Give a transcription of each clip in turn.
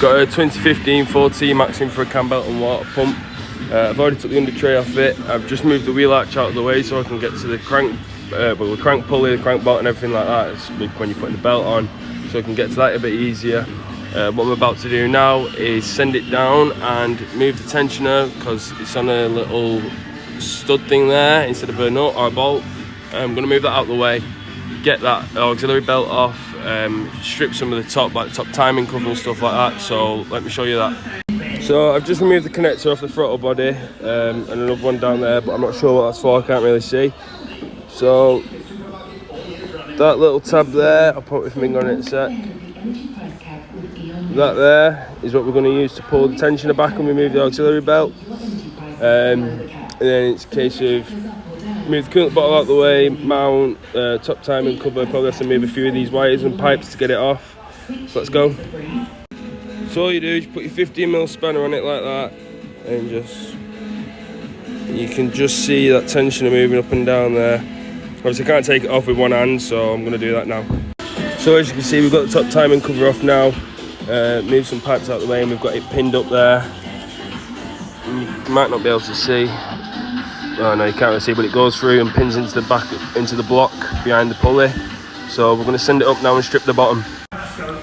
got a 2015 4T Max in for a cambelt and water pump. I've already took the under tray off it. I've just moved the wheel arch out of the way so I can get to the crank, the crank pulley, the crank bolt and everything like that. It's when you're putting the belt on, so I can get to that a bit easier. What I'm about to do now is send it down and move the tensioner because it's on a little stud thing there instead of a nut or a bolt. I'm going to move that out of the way, get that auxiliary belt off, strip some of the top, like the top timing cover and stuff like that. So let me show you that. So I've just removed the connector off the throttle body and another one down there, but I'm not sure what that's for, I can't really see. So that little tab there, I'll put my finger on it in a sec. That there is what we're going to use to pull the tensioner back and remove the auxiliary belt. And then it's a case of move the coolant bottle out of the way, mount top timing cover, probably have to move a few of these wires and pipes to get it off. So let's go. So all you do is put your 15mm spanner on it like that, and you can just see that tensioner moving up and down there. Obviously I can't take it off with one hand, so I'm going to do that now. So as you can see, we've got the top timing cover off now. Move some pipes out of the way and we've got it pinned up there. You might not be able to see. Oh no, you can't really see, but it goes through and pins into the back, into the block behind the pulley. So we're going to send it up now and strip the bottom.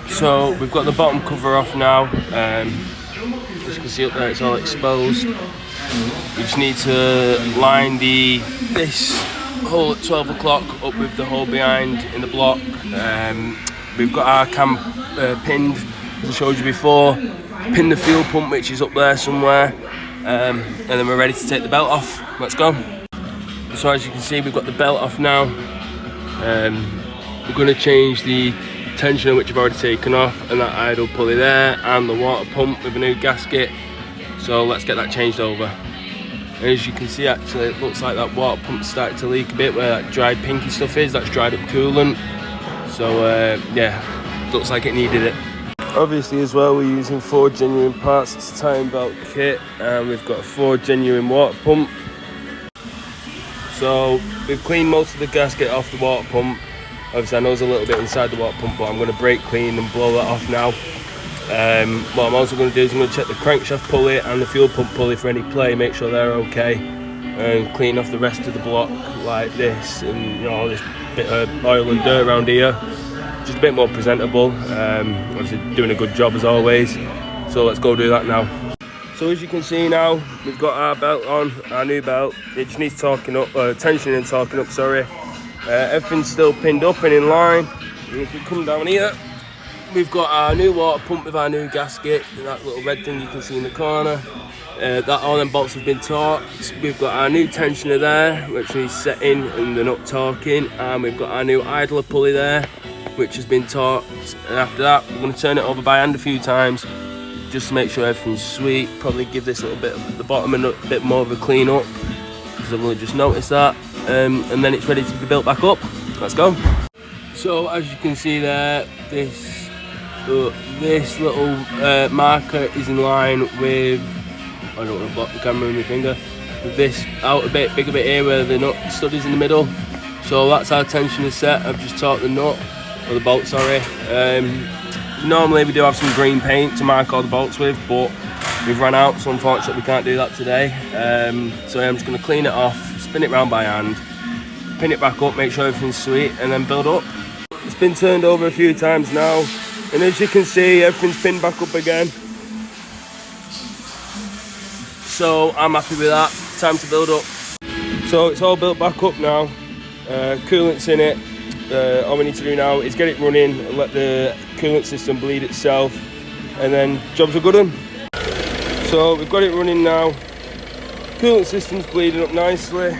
So we've got the bottom cover off now. As you can see up there, it's all exposed. You just need to line this hole at 12 o'clock up with the hole behind in the block. We've got our cam pinned, as I showed you before. Pin the fuel pump, which is up there somewhere. And then we're ready to take the belt off. Let's go. So as you can see, we've got the belt off now. We're going to change the tensioner, which I've already taken off, and that idle pulley there, and the water pump with a new gasket. So let's get that changed over. And as you can see, actually it looks like that water pump's starting to leak a bit where that dried pinky stuff is. That's dried up coolant. So yeah, looks like it needed it. Obviously as well, we're using 4 genuine parts. It's a time belt kit, and we've got a 4 genuine water pump. So we've cleaned most of the gasket off the water pump. Obviously I know there's a little bit inside the water pump, but I'm going to brake clean and blow that off now. What I'm also going to do is I'm going to check the crankshaft pulley and the fuel pump pulley for any play, make sure they're okay, and clean off the rest of the block like this, and you know, all this bit of oil and dirt around here, just a bit more presentable. Obviously doing a good job as always, so let's go do that now. So as you can see now, we've got our belt on, our new belt. It just needs torquing up, tensioning and torquing up, sorry. Everything's still pinned up and in line. And if we come down here, we've got our new water pump with our new gasket, that little red thing you can see in the corner. That all them bolts have been torqued. We've got our new tensioner there, which needs setting and the nut torquing, and we've got our new idler pulley there, which has been torqued. And after that, we're going to turn it over by hand a few times, just to make sure everything's sweet. Probably give this little bit of the bottom a bit more of a clean up, because I've only just noticed that. And then it's ready to be built back up. Let's go. So as you can see there, this little marker is in line with, I don't want to block the camera with my finger, with this outer bit, bigger bit here where the nut stud is in the middle. So that's our tensioner set. I've just torqued the nut, or the bolt, sorry. Normally we do have some green paint to mark all the bolts with, but we've run out, so unfortunately we can't do that today. So I'm just going to clean it off, spin it round by hand, pin it back up, make sure everything's sweet, and then build up. It's been turned over a few times now, and as you can see, everything's pinned back up again. So I'm happy with that. Time to build up. So it's all built back up now. Coolant's in it. All we need to do now is get it running and let the coolant system bleed itself, and then jobs are good done. So we've got it running now. Coolant system's bleeding up nicely,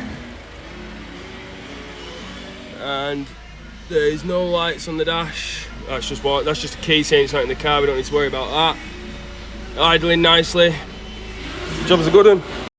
and there is no lights on the dash. That's just a key saying it's not in the car. We don't need to worry about that. Idling nicely. Jobs are good one.